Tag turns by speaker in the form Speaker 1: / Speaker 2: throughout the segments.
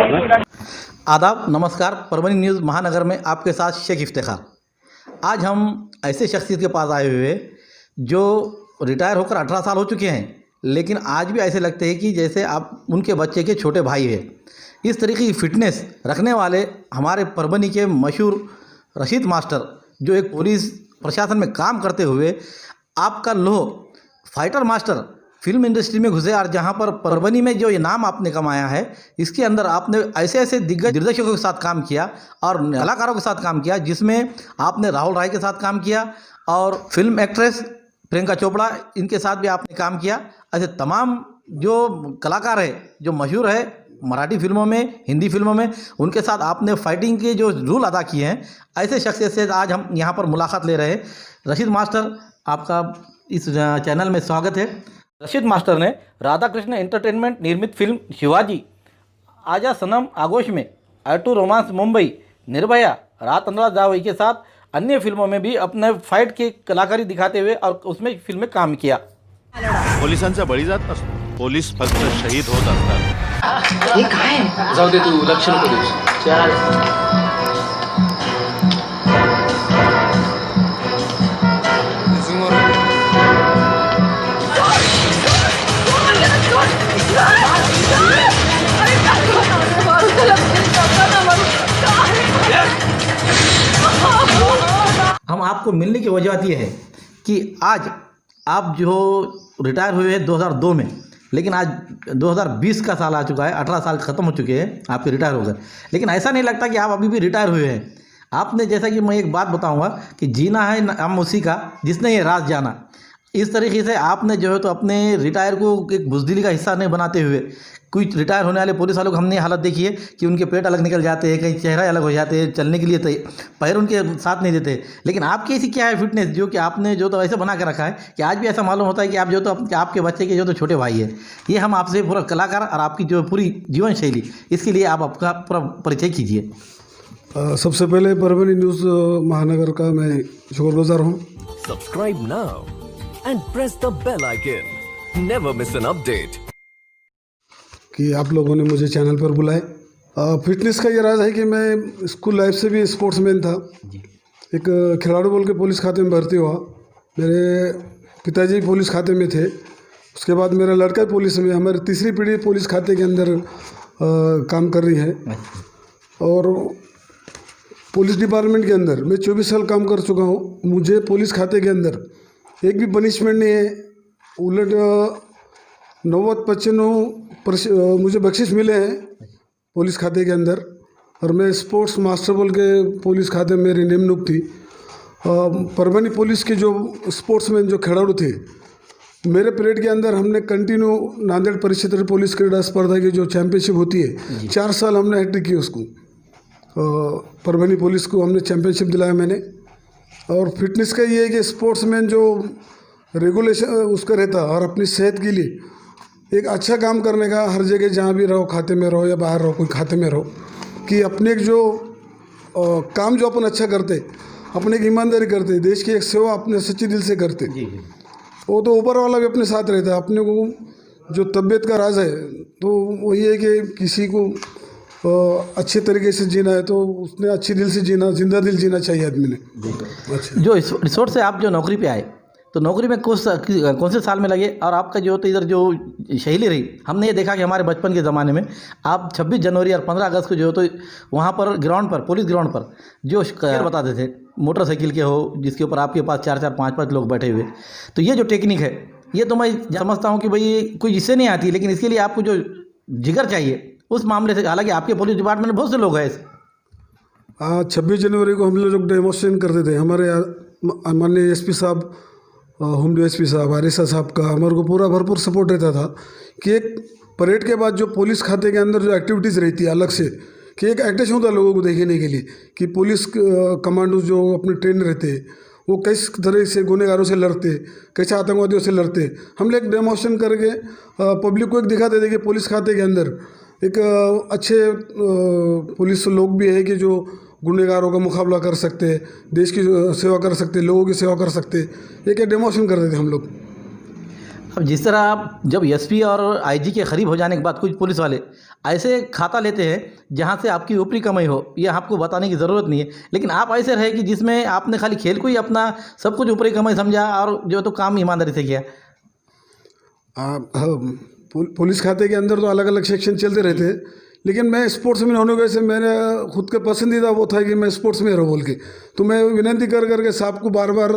Speaker 1: आदाब, नमस्कार। परभनी न्यूज़ महानगर में आपके साथ शेख इफ्तिखार। आज हम ऐसे शख्सियत के पास आए हुए जो रिटायर होकर 18 साल हो चुके हैं, लेकिन आज भी ऐसे लगते हैं कि जैसे आप उनके बच्चे के छोटे भाई हैं। इस तरीके की फ़िटनेस रखने वाले हमारे परभनी के मशहूर रशीद मास्टर, जो एक पुलिस प्रशासन में काम करते हुए आपका लोह फाइटर मास्टर फिल्म इंडस्ट्री में घुसे और जहां पर परभनी में जो ये नाम आपने कमाया है, इसके अंदर आपने ऐसे ऐसे दिग्गज निर्देशकों के साथ काम किया और कलाकारों के साथ काम किया, जिसमें आपने राहुल राय के साथ काम किया और फिल्म एक्ट्रेस प्रियंका चोपड़ा, इनके साथ भी आपने काम किया। ऐसे तमाम जो कलाकार है जो मशहूर है मराठी फिल्मों में, हिंदी फिल्मों में, उनके साथ आपने फाइटिंग के जो रूल अदा किए हैं, ऐसे शख्सियत से आज हम यहाँ पर मुलाकात ले रहे हैं। रशीद मास्टर, आपका इस चैनल में स्वागत है। रशीद मास्टर ने राधा कृष्ण एंटरटेनमेंट निर्मित फिल्म शिवाजी, आजा सनम आगोश में, आटू रोमांस मुंबई, निर्भया, रात अंधेरा जावई के साथ अन्य फिल्मों में भी अपने फाइट की कलाकारी दिखाते हुए और उसमें फिल्म में काम किया।
Speaker 2: पोलिसांचा बळी जात नसतो, पोलीस फक्त शहीद होत असतात।
Speaker 3: हे काय जाऊ दे, तू लक्ष नको देऊस। चल
Speaker 1: हम आपको मिलने की वजह ये है कि आज आप जो रिटायर हुए हैं 2002 में, लेकिन आज 2020 का साल आ चुका है, 18 साल ख़त्म हो चुके हैं आपके रिटायर होकर, लेकिन ऐसा नहीं लगता कि आप अभी भी रिटायर हुए हैं। आपने, जैसा कि मैं एक बात बताऊंगा कि जीना है नाम उसी का जिसने ये राज जाना। इस तरीके से आपने जो है तो अपने रिटायर को एक बुज़दिली का हिस्सा नहीं बनाते हुए, कुछ रिटायर होने वाले पुलिस वालों को हमने हालत देखी है कि उनके पेट अलग निकल जाते हैं, कहीं चेहरा अलग हो जाते हैं, चलने के लिए पैर उनके साथ नहीं देते। लेकिन आपकी ऐसी क्या है फिटनेस जो कि आपने जो तो ऐसे बना के रखा है कि आज भी ऐसा मालूम होता है कि आप जो तो आपके बच्चे के जो तो छोटे भाई है। ये हम आपसे पूरा कलाकार और आपकी जो पूरी जीवन शैली, इसके लिए आप आपका पूरा परिचय कीजिए।
Speaker 4: सबसे पहले परभनी न्यूज़ महानगर का मैं शुक्रगुजार हूँ।
Speaker 5: Subscribe now and press the bell icon. Never miss an update.
Speaker 4: कि आप लोगों ने मुझे चैनल पर बुलाए। फिटनेस का ये राज है कि मैं स्कूल लाइफ से भी स्पोर्ट्समैन था। एक खिलाड़ी बोल के पुलिस खाते में भर्ती हुआ। मेरे पिताजी पुलिस खाते में थे, उसके बाद मेरा लड़का पुलिस में, हमारी तीसरी पीढ़ी पुलिस खाते के अंदर काम कर रही है। और पुलिस डिपार्टमेंट के अंदर मैं 24 साल काम कर चुका हूँ। मुझे पुलिस खाते के अंदर एक भी पनिशमेंट नहीं है, उलट 90-95% मुझे बख्शिश मिले हैं पुलिस खाते के अंदर। और मैं स्पोर्ट्स मास्टर बोल के पुलिस खाते में मेरी निमणूक थी। परभनी पुलिस के जो स्पोर्ट्समैन जो खिलाड़ी थे, मेरे पीरियड के अंदर हमने कंटिन्यू नांदेड़ परिक्षेत्र पुलिस क्रीड़ा स्पर्धा की जो चैंपियनशिप होती है, 4 साल हमने हैट्रिक की उसको। परभनी पुलिस को हमने चैंपियनशिप दिलाया मैंने। और फिटनेस का ये है कि स्पोर्ट्समैन जो रेगुलेशन उसका रहता और अपनी सेहत के लिए एक अच्छा काम करने का, हर जगह जहाँ भी रहो, खाते में रहो या बाहर रहो, कोई खाते में रहो, कि अपने एक जो काम जो अपन अच्छा करते, अपने एक ईमानदारी करते, देश की एक सेवा अपने सच्चे दिल से करते, वो तो ऊपर वाला भी अपने साथ रहता है। अपने को जो तबीयत का राज है तो वही है कि किसी को अच्छे तरीके से जीना है तो उसने अच्छे दिल से जीना, जिंदा दिल जीना चाहिए आदमी ने। अच्छा, जो
Speaker 1: रिसोर्ट से आप जो नौकरी पे आए, तो नौकरी में कौन से साल में लगे और आपका जो तो इधर जो शैली रही, हमने ये देखा कि हमारे बचपन के ज़माने में आप 26 जनवरी और 15 अगस्त को जो तो वहाँ पर ग्राउंड पर, पुलिस ग्राउंड पर जो बताते थे, मोटरसाइकिल के हो जिसके ऊपर आपके पास 4-4, 5-5 लोग बैठे हुए। तो ये जो टेक्निक है, ये तो मैं समझता हूँ कि भाई कोई इससे नहीं आती, लेकिन इसके लिए आपको जो जिगर चाहिए उस मामले से। हालांकि आपके पुलिस डिपार्टमेंट में बहुत से लोग हैं ऐसे।
Speaker 4: 26 जनवरी को हम लोग डेमोस्ट्रेशन करते थे। हमारे माननीय एसपी साहब, होम डीएसपी साहब, आरएसआई साहब का हमारे को पूरा भरपूर सपोर्ट रहता था कि एक परेड के बाद जो पुलिस खाते के अंदर जो एक्टिविटीज़ रहती है अलग से, कि एक एक्टेशन होता है लोगों को देखने के लिए कि पुलिस कमांडो जो अपने ट्रेन रहते वो किस तरह से गुनहगारों से लड़ते, कैसे आतंकवादियों से लड़ते। हम लोग डेमोस्ट्रेशन करके पब्लिक को एक दिखाते थे कि पुलिस खाते के अंदर एक अच्छे पुलिस लोग भी है कि जो गुनहगारों का मुकाबला कर सकते, देश की सेवा कर सकते, लोगों की सेवा कर सकते। ये क्या डेमोस्ट्रेशन करते थे हम लोग।
Speaker 1: अब जिस तरह आप जब एसपी और आईजी के करीब हो जाने के बाद कुछ पुलिस वाले ऐसे खाता लेते हैं जहाँ से आपकी ऊपरी कमाई हो, ये आपको बताने की ज़रूरत नहीं है। लेकिन आप ऐसे रहे कि जिसमें आपने खाली खेल को ही अपना सब कुछ ऊपरी कमाई समझा और जो तो काम ईमानदारी से किया।
Speaker 4: पुलिस खाते के अंदर तो अलग अलग सेक्शन चलते रहते हैं, लेकिन मैं स्पोर्ट्स में होने की वजह से मेरा खुद का पसंदीदा वो था कि मैं स्पोर्ट्स में रहूँ बोल के। तो मैं विनती कर करके साहब को बार बार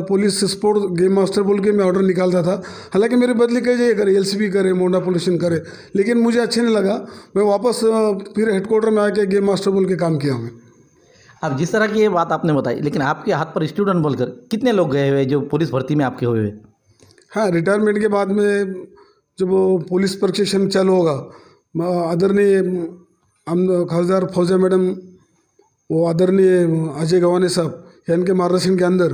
Speaker 4: पुलिस स्पोर्ट गेम मास्टर बोल के मैं ऑर्डर निकालता था। हालांकि मेरी बदली कई जगह करे, एलसीबी करे, मोंडा पुलिस करे, लेकिन मुझे अच्छे नहीं लगा। मैं वापस फिर हेडक्वार्टर में आके गेम मास्टर बोल के काम किया मैं।
Speaker 1: अब जिस तरह की ये बात आपने बताई, लेकिन आपके हाथ पर स्टूडेंट बोलकर कितने लोग गए हुए जो पुलिस भर्ती में आपके हुए हुए?
Speaker 4: हाँ, रिटायरमेंट के बाद में जब वो पुलिस प्रशिक्षण चालू होगा, आदरणीय खासदार फौजा मैडम, वो आदरणीय अजय गवाने साहब या इनके मार्गदर्शन के अंदर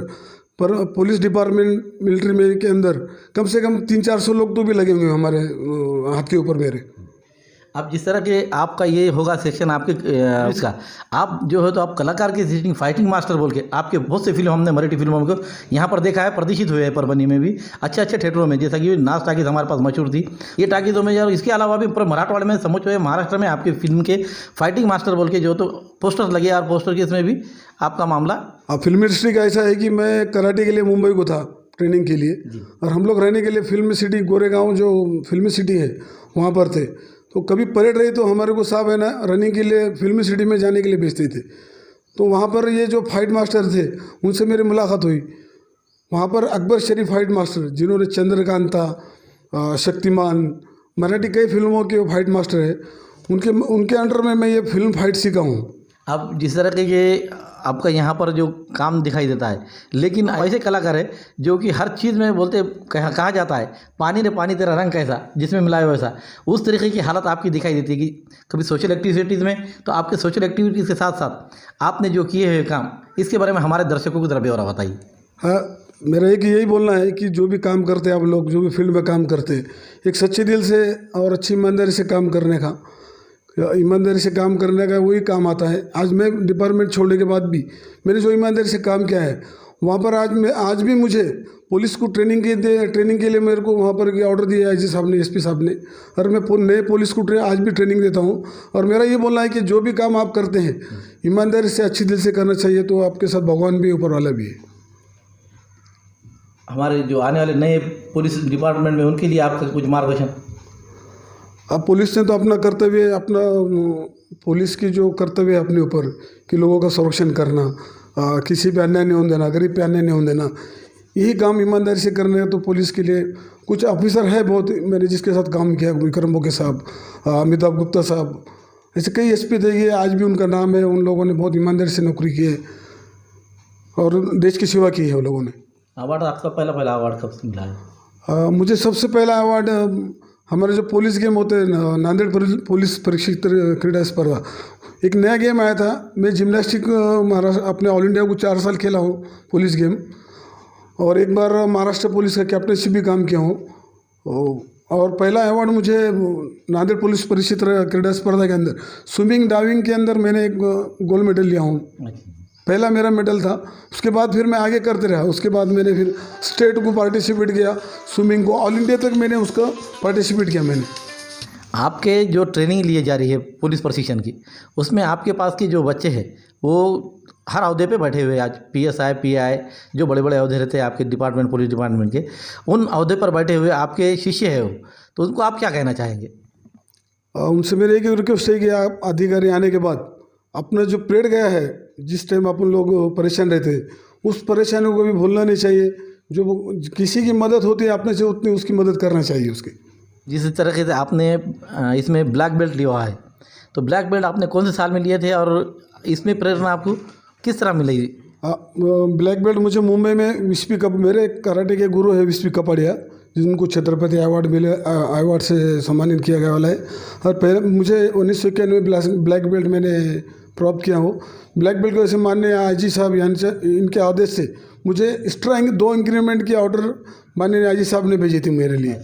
Speaker 4: पर पुलिस डिपार्टमेंट मिलिट्री में के अंदर कम से कम 300-400 लोग तो भी लगे होंगे हमारे हाथ के ऊपर मेरे।
Speaker 1: अब जिस तरह के आपका ये होगा सेक्शन आपके इसका, आप जो है तो आप कलाकार की सीटिंग फाइटिंग मास्टर बोल के आपके बहुत से फिल्म हमने मराठी फिल्मों को यहाँ पर देखा है, प्रदर्शित हुए हैं परभनी में भी अच्छे अच्छे थिएटरों में, जैसा कि नाच टाकीज हमारे पास मशहूर थी। ये टाकीजों में यार, इसके अलावा भी पूरे मराठवाड़े में समझ हुए महाराष्ट्र में आपके फिल्म के फाइटिंग मास्टर बोल के जो तो पोस्टर लगे और पोस्टर के इसमें भी आपका मामला।
Speaker 4: फिल्म इंडस्ट्री का ऐसा है कि मैं कराटे के लिए मुंबई को था ट्रेनिंग के लिए, और हम लोग रहने के लिए फिल्म सिटी गोरेगांव जो फिल्मी सिटी है वहाँ पर थे। तो कभी परेड रही तो हमारे को साहब है ना रनिंग के लिए फिल्मी सिटी में जाने के लिए भेजते थे। तो वहाँ पर ये जो फाइट मास्टर थे उनसे मेरी मुलाकात हुई। वहाँ पर अकबर शरीफ फाइट मास्टर, जिन्होंने चंद्रकांता, शक्तिमान, मराठी कई फिल्मों के फाइट मास्टर है, उनके अंडर में मैं ये फिल्म फाइट सीखा हूँ।
Speaker 1: अब जिस तरह के ये आपका यहाँ पर जो काम दिखाई देता है, लेकिन ऐसे कलाकार है जो कि हर चीज़ में बोलते कहा जाता है पानी रे पानी तेरा रंग कैसा, जिसमें मिलाया वैसा, उस तरीके की हालत आपकी दिखाई देती है कि कभी सोशल एक्टिविटीज़ में, तो आपके सोशल एक्टिविटीज़ के साथ साथ आपने जो किए हुए काम, इसके बारे में हमारे दर्शकों को जरा ब्यौरा बताइए।
Speaker 4: हाँ, मेरा एक यही बोलना है कि जो भी काम करते हैं आप लोग, जो भी फील्ड में काम करते हैं, एक सच्चे दिल से और अच्छी ईमानदारी से काम करने का, ईमानदारी से काम करने का वही काम आता है। आज मैं डिपार्टमेंट छोड़ने के बाद भी मैंने जो ईमानदारी से काम किया है वहाँ पर आज भी मुझे पुलिस को ट्रेनिंग के लिए मेरे को वहाँ पर ऑर्डर दिया है आईजी साहब ने, एसपी साहब ने, और मैं नए पुलिस को आज भी ट्रेनिंग देता हूँ। और मेरा ये बोलना है कि जो भी काम आप करते हैं ईमानदारी से अच्छी दिल से करना चाहिए, तो आपके साथ भगवान भी, ऊपर वाला भी है।
Speaker 1: हमारे जो आने वाले नए पुलिस डिपार्टमेंट में उनके लिए आपका कुछ मार्गदर्शन?
Speaker 4: अब पुलिस ने तो अपना कर्तव्य, अपना पुलिस की जो कर्तव्य है अपने ऊपर कि लोगों का संरक्षण करना, किसी पे अन्याय नहीं होने देना, गरीब पे अन्याय नहीं होने देना, यही काम ईमानदारी से करने। तो पुलिस के लिए कुछ ऑफिसर है बहुत, मैंने जिसके साथ काम किया, विक्रम बोके साहब, अमिताभ गुप्ता साहब, ऐसे कई एसपी थे, आज भी उनका नाम है। उन लोगों ने बहुत ईमानदारी से नौकरी की है और देश की सेवा की है उन लोगों ने।
Speaker 1: अवार्ड आपका पहला अवार्ड कब मिला है?
Speaker 4: मुझे सबसे पहला अवार्ड हमारे जो पुलिस गेम होते हैं, नांदेड़ पुलिस प्रशिक्षित क्रीड़ा स्पर्धा, एक नया गेम आया था। मैं जिम्नास्टिक महाराष्ट्र अपने ऑल इंडिया को 4 साल खेला हूँ पुलिस गेम, और एक बार महाराष्ट्र पुलिस का कैप्टनशिप भी काम किया हूँ। और पहला अवार्ड मुझे नांदेड़ पुलिस प्रशिक्षित क्रीड़ा स्पर्धा के अंदर स्विमिंग डाइविंग के अंदर मैंने एक गोल्ड मेडल लिया हूँ, पहला मेरा मेडल था। उसके बाद फिर मैं आगे करते रहा, उसके बाद मैंने फिर स्टेट को पार्टिसिपेट किया, स्विमिंग को ऑल इंडिया तक मैंने उसका पार्टिसिपेट किया मैंने।
Speaker 1: आपके जो ट्रेनिंग लिए जा रही है पुलिस प्रशिक्षण की, उसमें आपके पास के जो बच्चे हैं वो हर अहदे पे बैठे हुए, आज PSI PI जो बड़े बड़े अहदे रहते हैं आपके डिपार्टमेंट, पुलिस डिपार्टमेंट के, उन अहदे पर बैठे हुए आपके शिष्य है वो, तो उनको आप क्या कहना चाहेंगे?
Speaker 4: उनसे मेरे एक रिक्वेस्ट है कि आप अधिकारी आने के बाद अपना जो पीरियड गया है, जिस टाइम अपन लोग परेशान रहते हैं, उस परेशानी को भी भूलना नहीं चाहिए। जो किसी की मदद होती है अपने से उतनी उसकी मदद करना चाहिए उसकी। जिस
Speaker 1: तरीके से आपने इसमें ब्लैक बेल्ट लिया है, तो ब्लैक बेल्ट आपने कौन से साल में लिए थे और इसमें प्रेरणा आपको किस तरह मिली?
Speaker 4: ब्लैक बेल्ट मुझे मुंबई में विस्पी कप, मेरे कराटे के गुरु है विस्पी कपाड़िया, जिनको छत्रपति अवार्ड मिले, अवार्ड से सम्मानित किया गया वाला है। और पहले मुझे 1991 में ब्लैक बेल्ट मैंने प्राप्त किया हूँ। ब्लैक बेल्ट को ऐसे माननीय आईजी साहब इनके आदेश से मुझे एक्स्ट्रा 2 इंक्रीमेंट की ऑर्डर माननीय आईजी साहब ने भेजी थी मेरे लिए।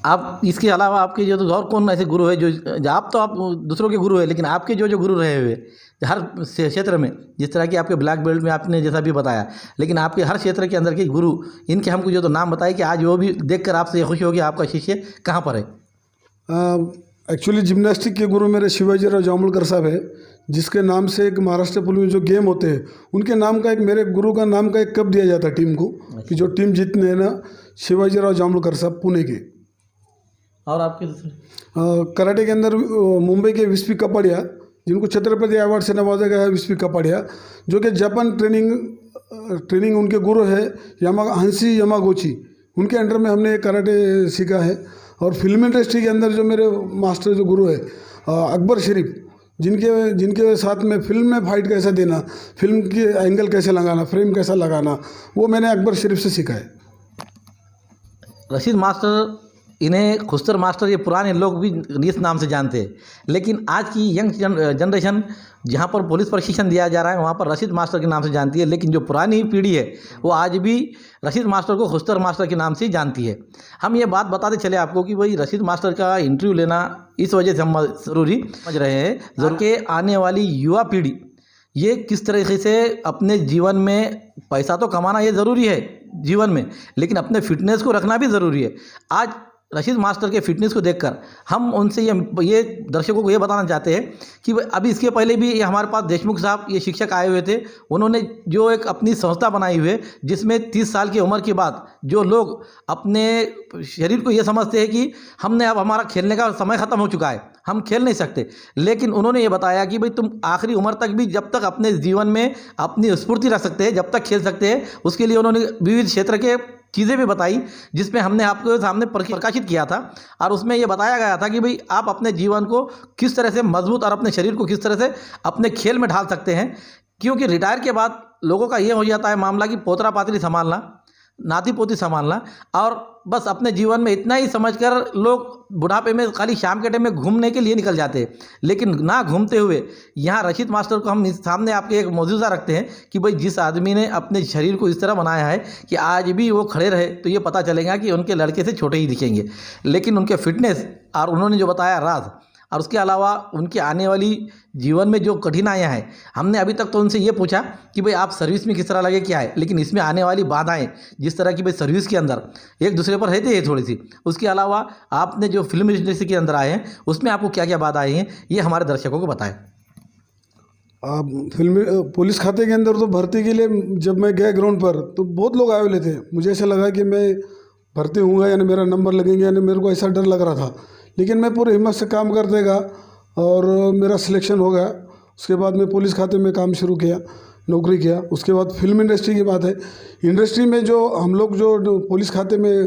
Speaker 1: आप इसके अलावा आपके जो तो और कौन ऐसे गुरु है जो आप तो आप दूसरों के गुरु है, लेकिन आपके जो गुरु रहे हुए हर क्षेत्र में, जिस तरह की आपके ब्लैक बेल्ट में आपने जैसा भी बताया, लेकिन आपके हर क्षेत्र के अंदर के गुरु, इनके हमको जो तो नाम बताए कि आज वो भी देखकर आपसे खुशी होगी आपका शिष्य कहाँ पर है?
Speaker 4: एक्चुअली जिम्नास्टिक के गुरु मेरे शिवाजीराव जांभूळकर साहब है, जिसके नाम से एक महाराष्ट्र पुलिस में जो गेम होते हैं उनके नाम का एक, मेरे गुरु का नाम का एक कप दिया जाता है टीम को, कि जो टीम जीतने हैं ना, शिवाजीराव जांभूळकर साहब पुणे के।
Speaker 1: और आपके दूसरे
Speaker 4: कराटे के अंदर मुंबई के विस्पी कपाड़िया, जिनको छत्रपति अवार्ड से नवाजा गया है, विस्पी कपाड़िया, जो कि जापान ट्रेनिंग उनके गुरु है हंसी यमागोची, उनके अंडर में हमने कराटे सीखा है। और फिल्म इंडस्ट्री के अंदर जो मेरे मास्टर जो गुरु है अकबर शरीफ, जिनके साथ में फिल्म में फाइट कैसे देना, फिल्म की एंगल कैसे लगाना, फ्रेम कैसा लगाना, वो मैंने अकबर शरीफ से सीखा है।
Speaker 1: रशीद मास्टर, इन्हें खुस्तर मास्टर ये पुराने लोग भी इस नाम से जानते हैं, लेकिन आज की यंग जनरेशन जहाँ पर पुलिस प्रशिक्षण दिया जा रहा है वहाँ पर रशीद मास्टर के नाम से जानती है, लेकिन जो पुरानी पीढ़ी है वो आज भी रशीद मास्टर को खुस्तर मास्टर के नाम से ही जानती है। हम ये बात बताते चले आपको कि भाई रशीद मास्टर का इंटरव्यू लेना इस वजह से हम ज़रूरी समझ रहे हैं, जरूर के आने वाली युवा पीढ़ी ये किस तरीके से अपने जीवन में, पैसा तो कमाना ये ज़रूरी है जीवन में, लेकिन अपने फिटनेस को रखना भी ज़रूरी है। आज रशीद मास्टर के फिटनेस को देखकर हम उनसे ये दर्शकों को ये बताना चाहते हैं कि अभी इसके पहले भी ये हमारे पास देशमुख साहब ये शिक्षक आए हुए थे, उन्होंने जो एक अपनी संस्था बनाई हुई है जिसमें 30 साल की उम्र के बाद जो लोग अपने शरीर को ये समझते हैं कि हमने अब हमारा खेलने का समय ख़त्म हो चुका है, हम खेल नहीं सकते, लेकिन उन्होंने ये बताया कि भाई तुम आखिरी उम्र तक भी जब तक अपने जीवन में अपनी स्फूर्ति रख सकते हैं, जब तक खेल सकते हैं, उसके लिए उन्होंने विविध क्षेत्र के चीज़ें भी बताई, जिसमें हमने आपके सामने प्रकाशित किया था। और उसमें ये बताया गया था कि भाई आप अपने जीवन को किस तरह से मजबूत और अपने शरीर को किस तरह से अपने खेल में ढाल सकते हैं, क्योंकि रिटायर के बाद लोगों का ये हो जाता है मामला कि पोतरा पातरी संभालना, नाती पोती संभालना, और बस अपने जीवन में इतना ही समझकर लोग बुढ़ापे में खाली शाम के टाइम में घूमने के लिए निकल जाते हैं, लेकिन ना घूमते हुए यहाँ रशीद मास्टर को हम सामने आपके एक मौजूदा रखते हैं कि भाई जिस आदमी ने अपने शरीर को इस तरह बनाया है कि आज भी वो खड़े रहे तो ये पता चलेगा कि उनके लड़के से छोटे ही दिखेंगे, लेकिन उनके फिटनेस और उन्होंने जो बताया राज, और उसके अलावा उनके आने वाली जीवन में जो कठिनाइयाँ हैं, हमने अभी तक तो उनसे ये पूछा कि भाई आप सर्विस में किस तरह लगे क्या है, लेकिन इसमें आने वाली बाधाएं जिस तरह की भाई सर्विस के अंदर एक दूसरे पर रहती है थोड़ी सी, उसके अलावा आपने जो फिल्म इंडस्ट्री के अंदर आए हैं उसमें आपको क्या क्या बाधाएं हैं, ये हमारे दर्शकों को बताएं।
Speaker 4: फिल्म पुलिस खाते के अंदर तो भर्ती के लिए जब मैं गया ग्राउंड पर तो बहुत लोग आए हुए थे, मुझे ऐसा लगा कि मैं भर्ती हूँगा यानी मेरा नंबर लगेंगे, यानी मेरे को ऐसा डर लग रहा था, लेकिन मैं पूरी हिम्मत से काम करते गया और मेरा सिलेक्शन हो गया। उसके बाद मैं पुलिस खाते में काम शुरू किया, नौकरी किया। उसके बाद फिल्म इंडस्ट्री की बात है, इंडस्ट्री में जो हम लोग जो पुलिस खाते में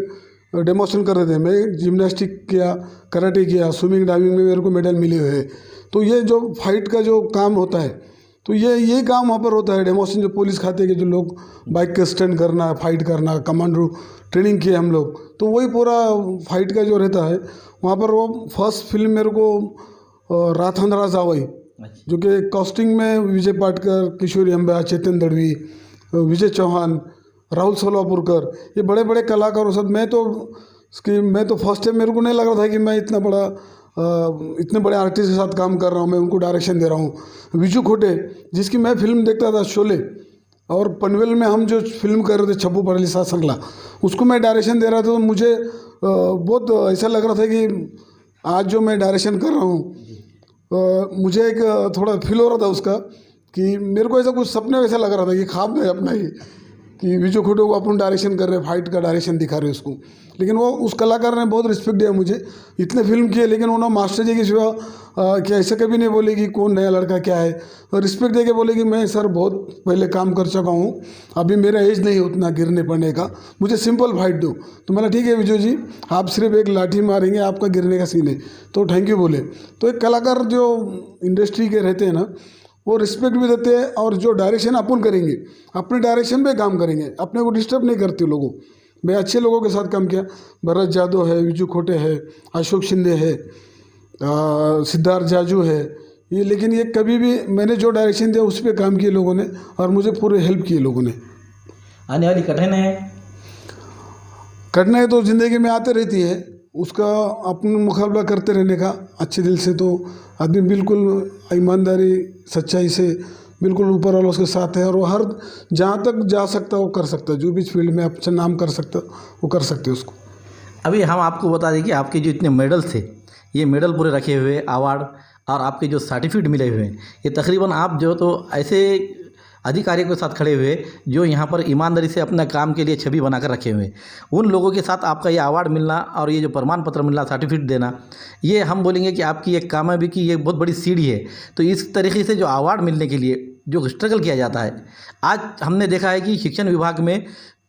Speaker 4: डेमोस्ट्रेशन कर रहे थे, मैं जिम्नास्टिक किया, कराटे किया, स्विमिंग डाइविंग में मेरे को मेडल मिले हुए हैं। तो ये जो फाइट का जो काम होता है तो ये काम वहाँ पर होता है, डेमोस्ट्रेशन जो पुलिस खाते के जो लोग बाइक के स्टंट करना, फाइट करना, कमांडो ट्रेनिंग किए हम लोग, तो वही पूरा फाइट का जो रहता है वहाँ पर। वो फर्स्ट फिल्म मेरे को राथंद्रा जावई, जो कि कास्टिंग में विजय पाटकर, किशोरी अंबा, चेतन दड़वी, विजय चौहान, राहुल सोलापुरकर, ये बड़े बड़े कलाकारों साथ मैं तो फर्स्ट टाइम मेरे को नहीं लग रहा था कि मैं इतने बड़े आर्टिस्ट के साथ काम कर रहा हूँ, मैं उनको डायरेक्शन दे रहा हूँ। विजू खोटे, जिसकी मैं फिल्म देखता था शोले, और पनवेल में हम जो फिल्म कर रहे थे छप्पू पड़ली साथ संगला, उसको मैं डायरेक्शन दे रहा था। तो मुझे बहुत ऐसा लग रहा था कि आज जो मैं डायरेक्शन कर रहा हूँ मुझे एक थोड़ा फील हो रहा था उसका, कि मेरे को ऐसा कुछ सपने वैसा लग रहा था कि ख्वाब में अपना ही कि विजय खोटे को अपन डायरेक्शन कर रहे, फाइट का डायरेक्शन दिखा रहे उसको। लेकिन वो उस कलाकार ने बहुत रिस्पेक्ट दिया मुझे, इतने फिल्म किए, लेकिन उन्होंने मास्टर जी के सिवा कि ऐसा कभी नहीं बोले कि कौन नया लड़का क्या है, और रिस्पेक्ट दे के बोले कि मैं सर बहुत पहले काम कर चुका हूँ, अभी मेरा एज नहीं उतना गिरने पड़ने का, मुझे सिंपल फाइट दो। तो मैंने ठीक है विजय जी, आप सिर्फ एक लाठी मारेंगे, आपका गिरने का सीन है, तो थैंक यू बोले। तो एक कलाकार जो इंडस्ट्री के रहते हैं ना, वो रिस्पेक्ट भी देते हैं, और जो डायरेक्शन अपन करेंगे अपने डायरेक्शन पे काम करेंगे, अपने को डिस्टर्ब नहीं करते लोगों। मैं अच्छे लोगों के साथ काम किया, भरत जादव है, विजू खोटे है, अशोक शिंदे है, सिद्धार्थ जाजू है, ये, लेकिन ये कभी भी मैंने जो डायरेक्शन दिया उस पर काम किए लोगों ने, और मुझे पूरे हेल्प किए लोगों ने। आने वाली कठिनाई तो ज़िंदगी में आते रहती है, उसका अपना मुकाबला करते रहने का अच्छे दिल से। तो आदमी बिल्कुल ईमानदारी सच्चाई से बिल्कुल ऊपर वाला उसके साथ है, और वो हर जहाँ तक जा सकता है वो कर सकता है, जो भी फील्ड में अच्छा नाम कर सकता वो कर सकते हैं उसको।
Speaker 1: अभी हम आपको बता दें कि आपके जो इतने मेडल्स थे ये मेडल पूरे रखे हुए, अवार्ड और आपके जो सर्टिफिकेट मिले हुए हैं, ये तकरीबन आप जो तो ऐसे अधिकारियों के साथ खड़े हुए जो यहाँ पर ईमानदारी से अपना काम के लिए छवि बनाकर रखे हुए हैं, उन लोगों के साथ आपका ये अवार्ड मिलना और ये जो प्रमाण पत्र मिलना, सर्टिफिकेट देना, ये हम बोलेंगे कि आपकी एक कामयाबी की ये बहुत बड़ी सीढ़ी है। तो इस तरीके से जो अवार्ड मिलने के लिए जो स्ट्रगल किया जाता है, आज हमने देखा है कि शिक्षण विभाग में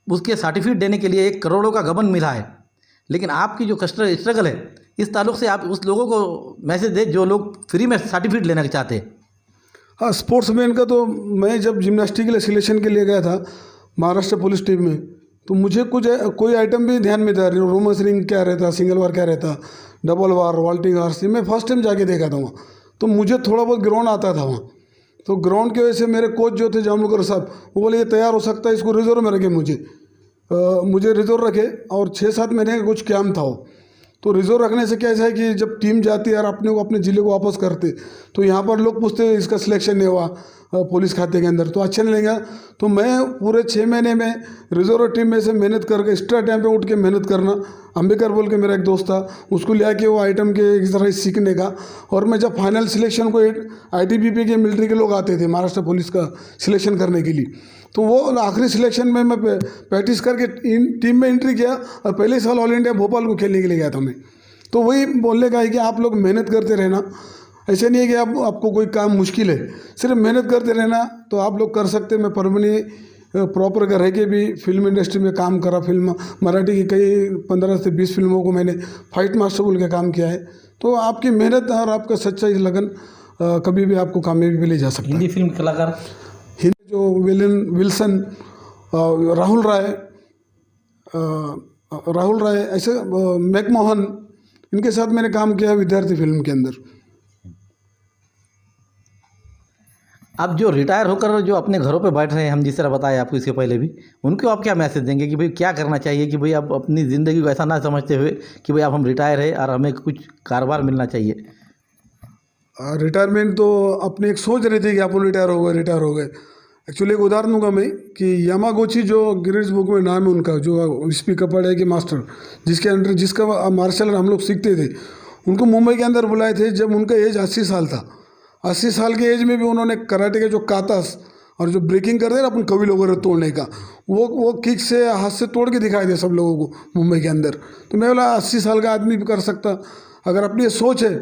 Speaker 1: उसके सर्टिफिकेट देने के लिए 1 करोड़ों का गबन मिला है। लेकिन आपकी जो स्ट्रगल है, इस ताल्लुक से आप उस लोगों को मैसेज दें जो लोग फ्री में सर्टिफिकेट लेना चाहते हैं।
Speaker 4: हाँ, स्पोर्ट्समैन का तो मैं जब जिम्नास्टिक के लिए सिलेक्शन के लिए गया था महाराष्ट्र पुलिस टीम में, तो मुझे कोई आइटम भी ध्यान में था, रोमस रिंग क्या रहता, सिंगल वार क्या रहता, डबल वार, वॉल्टिंग आर्स, मैं फर्स्ट टाइम जाके देखा था वहाँ। तो मुझे थोड़ा बहुत ग्राउंड आता था वहाँ, तो ग्राउंड की वजह से मेरे कोच जो थे जामुलकर साहब, वो बोले ये तैयार हो सकता है, इसको रिजर्व में रखे। मुझे रिजर्व रखे और 6-7 महीने का कुछ कैम्प था वो। तो रिजर्व रखने से क्या ऐसा है कि जब टीम जाती है और अपने ज़िले को वापस करते, तो यहाँ पर लोग पूछते हैं इसका सिलेक्शन नहीं हुआ पुलिस खाते के अंदर, तो अच्छा नहीं लगेगा। तो मैं पूरे 6 महीने में रिजर्व टीम में से मेहनत करके एक्स्ट्रा टाइम पे उठ के मेहनत करना। अंबेकर बोल के मेरा एक दोस्त था, उसको ले आके वो आइटम के एक्सरसाइज सीखने का। और मैं जब फाइनल सिलेक्शन को ITBP के मिलिट्री के लोग आते थे महाराष्ट्र पुलिस का सिलेक्शन करने के लिए, तो वो आखिरी सिलेक्शन में मैं प्रैक्टिस करके टीम में एंट्री किया और पहले साल ऑल इंडिया भोपाल को खेलने के लिए गया था मैं। तो वही बोलने का है कि आप लोग मेहनत करते रहना, ऐसे नहीं है कि आपको कोई काम मुश्किल है, सिर्फ मेहनत करते रहना तो आप लोग कर सकते। मैं परमानेंट प्रॉपर रह के भी फिल्म इंडस्ट्री में काम करा, फिल्म मराठी की कई 15 से 20 फिल्मों को मैंने फाइट मास्टर बोल के काम किया है। तो आपकी मेहनत और आपका सच्चा लगन कभी भी आपको कामयाबी पे ले जा सकता है।
Speaker 1: हिंदी फिल्म कलाकार,
Speaker 4: हिंदी जो विल्सन, राहुल राय ऐसे मैकमोहन, इनके साथ मैंने काम किया विद्यार्थी फिल्म के अंदर।
Speaker 1: आप जो रिटायर होकर जो अपने घरों पे बैठ रहे हैं, हम जिस तरह बताए आपको इसके पहले भी, उनको आप क्या मैसेज देंगे कि भाई क्या करना चाहिए कि भाई आप अपनी ज़िंदगी को ऐसा ना समझते हुए कि भाई आप हम रिटायर है और हमें कुछ कारोबार मिलना चाहिए।
Speaker 4: रिटायरमेंट तो अपनी एक सोच रहती है कि अपन रिटायर हो गए। एक्चुअली एक उदाहरण दूंगा मैं कि यामागुची जो गिनीज बुक में नाम है उनका, जो स्पीकर पढ़े के मास्टर, जिसका मार्शल हम लोग सीखते थे, उनको मुंबई के अंदर बुलाए थे जब उनका एज 80 साल था। 80 साल के एज में भी उन्होंने कराटे के जो कातास और जो ब्रेकिंग करते हैं ना अपन कवि लोगों को तोड़ने का, वो किक से हाथ से तोड़ के दिखाए थे सब लोगों को मुंबई के अंदर। तो मैं बोला 80 साल का आदमी भी कर सकता, अगर अपनी ये सोच है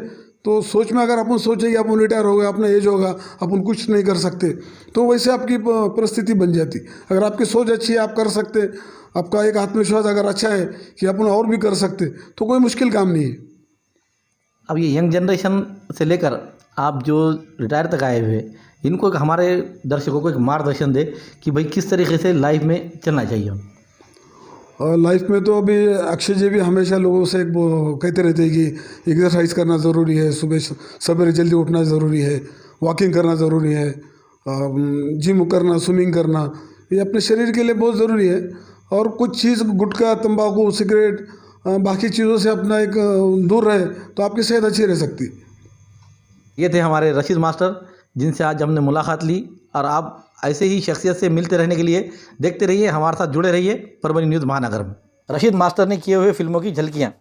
Speaker 4: तो सोच में अगर अपन सोचे कि अपन रिटायर हो गए, अपना एज होगा, अपन कुछ नहीं कर सकते, तो वैसे आपकी परिस्थिति बन जाती। अगर आपकी सोच अच्छी है, आप कर सकते, आपका एक आत्मविश्वास अगर अच्छा है कि अपन और भी कर सकते, तो कोई मुश्किल काम नहीं है।
Speaker 1: अब ये यंग जनरेशन से लेकर आप जो रिटायर तक आए हुए, इनको हमारे दर्शकों को एक मार्गदर्शन दे कि भाई किस तरीके से लाइफ में चलना चाहिए।
Speaker 4: और लाइफ में तो अभी अक्षय जी भी हमेशा लोगों से कहते रहते हैं कि एक्सरसाइज करना ज़रूरी है, सुबह सवेरे जल्दी उठना ज़रूरी है, वॉकिंग करना ज़रूरी है, जिम करना, स्विमिंग करना, ये अपने शरीर के लिए बहुत ज़रूरी है। और कुछ चीज़ गुटखा, तंबाकू, सिगरेट, बाकी चीज़ों से अपना एक दूर रहे तो आपकी सेहत अच्छी रह सकती।
Speaker 1: ये थे हमारे रशीद मास्टर, जिनसे आज हमने मुलाकात ली। और आप ऐसे ही शख्सियत से मिलते रहने के लिए देखते रहिए, हमारे साथ जुड़े रहिए परभनी न्यूज़ महानगर में। रशीद मास्टर ने किए हुए फिल्मों की झलकियाँ।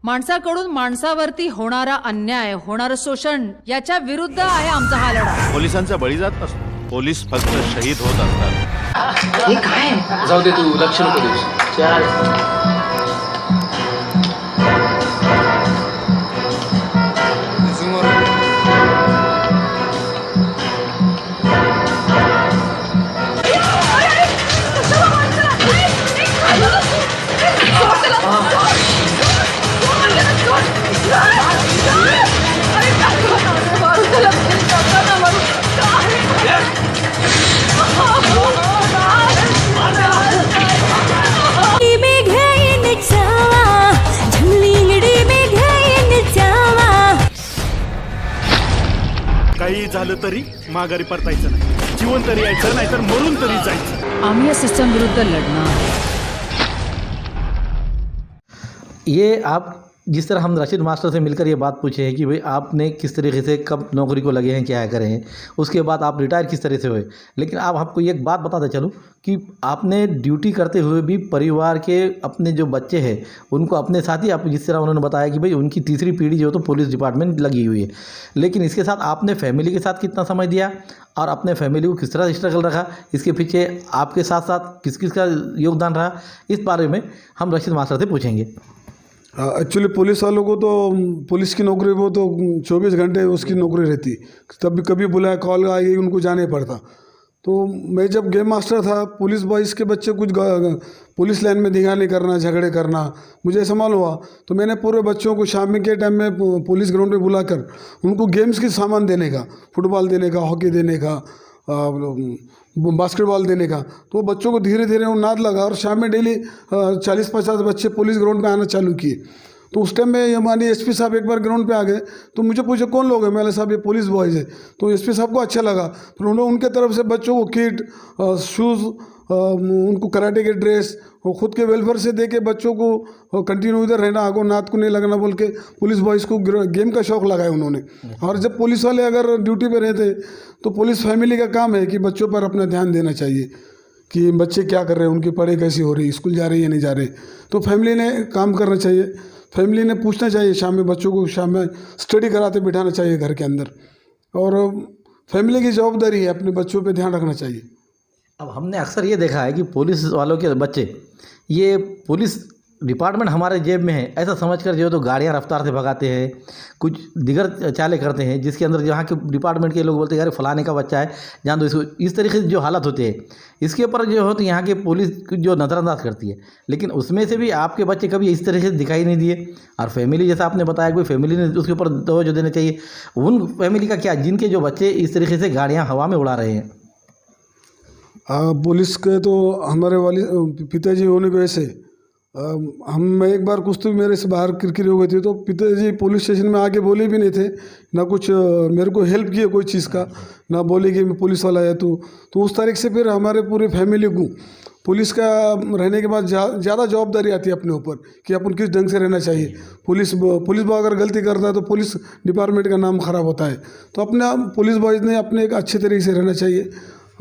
Speaker 6: माणसाकडून माणसावरती होणारा अन्याय, होणारं शोषण याच्या विरुद्ध आहे आमचा हा लढा।
Speaker 2: पोलिसांचा बळी जात नसतो, पोलीस फक्त शहीद होत असतात।
Speaker 3: हे काय जाऊ दे, तू लक्ष नको देऊस. चल
Speaker 7: गेलं तरी माघारी परतायचं नाही, जिवंत तरी यायचं, नाहीतर मरून तरी जायचं.
Speaker 6: आम्ही या सिस्टम विरुद्ध लढणार.
Speaker 1: ये आप जिस तरह हम रशीद मास्टर से मिलकर ये बात पूछे हैं कि भाई आपने किस तरीके से कब नौकरी को लगे हैं, क्या करें हैं, उसके बाद आप रिटायर किस तरह से हुए. लेकिन अब आपको एक बात बताता चलूँ कि आपने ड्यूटी करते हुए भी परिवार के अपने जो बच्चे हैं उनको अपने साथ ही, आप जिस तरह उन्होंने बताया कि भाई उनकी तीसरी पीढ़ी जो तो पुलिस डिपार्टमेंट लगी हुई है, लेकिन इसके साथ आपने फैमिली के साथ कितना समय दिया और अपने फैमिली को किस तरह स्ट्रगल रखा, इसके पीछे आपके साथ साथ किस किस का योगदान रहा, इस बारे में हम रशीद मास्टर से पूछेंगे.
Speaker 4: एक्चुअली पुलिस वालों को तो पुलिस की नौकरी वो तो 24 घंटे उसकी नौकरी रहती, तब भी कभी बुलाया कॉल आई उनको जाना ही पड़ता. तो मैं जब गेम मास्टर था, पुलिस बॉयज़ के बच्चे कुछ पुलिस लाइन में धिंगाने करना, झगड़े करना, मुझे ऐसा मालूम हुआ. तो मैंने पूरे बच्चों को शाम के टाइम में पुलिस ग्राउंड में बुलाकर उनको गेम्स की सामान देने का, फुटबॉल देने का, हॉकी देने का, बास्केटबॉल देने का. तो बच्चों को धीरे धीरे वो नाद लगा और शाम में डेली 40-50 बच्चे पुलिस ग्राउंड में आना चालू किए. तो उस टाइम में हमारे एसपी साहब एक बार ग्राउंड पे आ गए तो मुझे पूछे कौन लोग हैं, मैंने साहब ये पुलिस बॉयज़ है. तो एसपी साहब को अच्छा लगा, फिर उन्होंने उनके तरफ से बच्चों को किट, शूज़, उनको कराटे के ड्रेस और ख़ुद के वेलफेयर से दे के बच्चों को कंटिन्यू इधर रहना, आगो नात को नहीं लगना बोल के पुलिस बॉयज़ को गेम का शौक़ लगाया उन्होंने. और जब पुलिस वाले अगर ड्यूटी पे रहते तो पुलिस फैमिली का काम है कि बच्चों पर अपना ध्यान देना चाहिए कि बच्चे क्या कर रहे हैं, उनकी पढ़ाई कैसी हो रही, स्कूल जा रहे हैं या नहीं जा रहे. तो फैमिली ने काम करना चाहिए, फैमिली ने पूछना चाहिए, शाम में बच्चों को शाम में स्टडी कराते बिठाना चाहिए घर के अंदर, और फैमिली की जवाबदारी है अपने बच्चों पे ध्यान रखना चाहिए.
Speaker 1: अब हमने अक्सर ये देखा है कि पुलिस वालों के बच्चे ये पुलिस डिपार्टमेंट हमारे जेब में है ऐसा समझकर जो तो गाड़ियाँ रफ्तार से भगाते हैं, कुछ दिगर चालें करते हैं जिसके अंदर जहाँ के डिपार्टमेंट के लोग बोलते हैं यार फलाने का बच्चा है जान दो इसको, इस तरीके से जो हालत होते हैं इसके ऊपर जो हो तो यहाँ के पुलिस जो नज़रअंदाज करती है. लेकिन उसमें से भी आपके बच्चे कभी इस तरीके से दिखाई नहीं दिए. और फैमिली जैसा आपने बताया कि फैमिली ने उसके ऊपर तवज्जो देना चाहिए. उन फैमिली का क्या जिनके जो बच्चे इस तरीके से गाड़ियाँ हवा में उड़ा रहे हैं.
Speaker 4: पुलिस के तो हमारे पिताजी होने की वजह से मैं एक बार कुछ तो मेरे से बाहर किरकिरी हो गई थी तो पिताजी पुलिस स्टेशन में आके बोले भी नहीं थे, ना कुछ मेरे को हेल्प किया कोई चीज़ का, ना बोले कि मैं पुलिस वाला है. तो उस तारीख से फिर हमारे पूरे फैमिली को पुलिस का रहने के बाद ज़्यादा जवाबदारी आती है अपने ऊपर कि अपन किस ढंग से रहना चाहिए. पुलिस बॉय अगर गलती करता है तो पुलिस डिपार्टमेंट का नाम ख़राब होता है. तो अपने पुलिस बॉयज़ ने अपने एक अच्छे तरीके से रहना चाहिए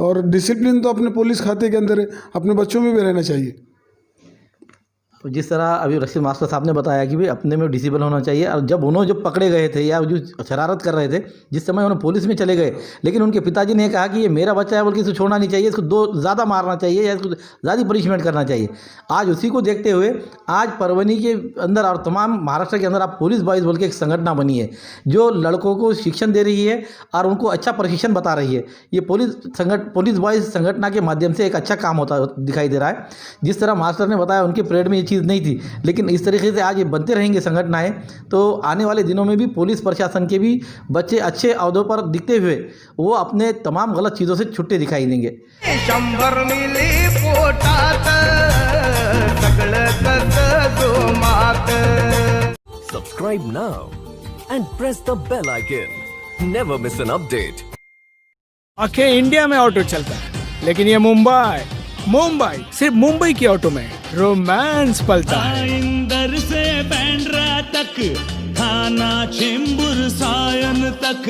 Speaker 4: और डिसिप्लिन तो अपने पुलिस खाते के अंदर है, अपने बच्चों में भी रहना चाहिए.
Speaker 1: तो जिस तरह अभी रशीद मास्टर साहब ने बताया कि भाई अपने में डिसिप्लिन होना चाहिए. और जब उन्होंने जब पकड़े गए थे या जो शरारत कर रहे थे जिस समय उन्होंने पुलिस में चले गए, लेकिन उनके पिताजी ने कहा कि ये मेरा बच्चा है, बल्कि इसको छोड़ना नहीं चाहिए, इसको ज़्यादा मारना चाहिए या इसको ज़्यादा पनिशमेंट करना चाहिए. आज उसी को देखते हुए आज परवनी के अंदर और तमाम महाराष्ट्र के अंदर आप पुलिस बॉयज़ बोल के एक संगठन बनी है जो लड़कों को शिक्षण दे रही है और उनको अच्छा प्रशिक्षण बता रही है. ये पुलिस बॉयज़ संगठन के माध्यम से एक अच्छा काम होता दिखाई दे रहा है. जिस तरह मास्टर ने बताया उनके पीरियड में ये चीज़ नहीं थी, लेकिन इस तरीके से आज ये बनते रहेंगे संगठनाएं तो आने वाले दिनों में भी पुलिस प्रशासन के भी बच्चे अच्छे अहदों पर दिखते हुए वो अपने तमाम गलत चीज़ों से छुट्टे दिखाई देंगे.
Speaker 8: 100 मिली पोटात सगळं कसं जोमात.
Speaker 5: Subscribe now and press the bell icon. Never miss an update.
Speaker 7: आखे इंडिया में ऑटो चलता है, लेकिन ये मुंबई सिर्फ मुंबई की ऑटो में रोमांस पलता है. इंदर से बैंड्रा तक, थाना चेंबूर सायन तक,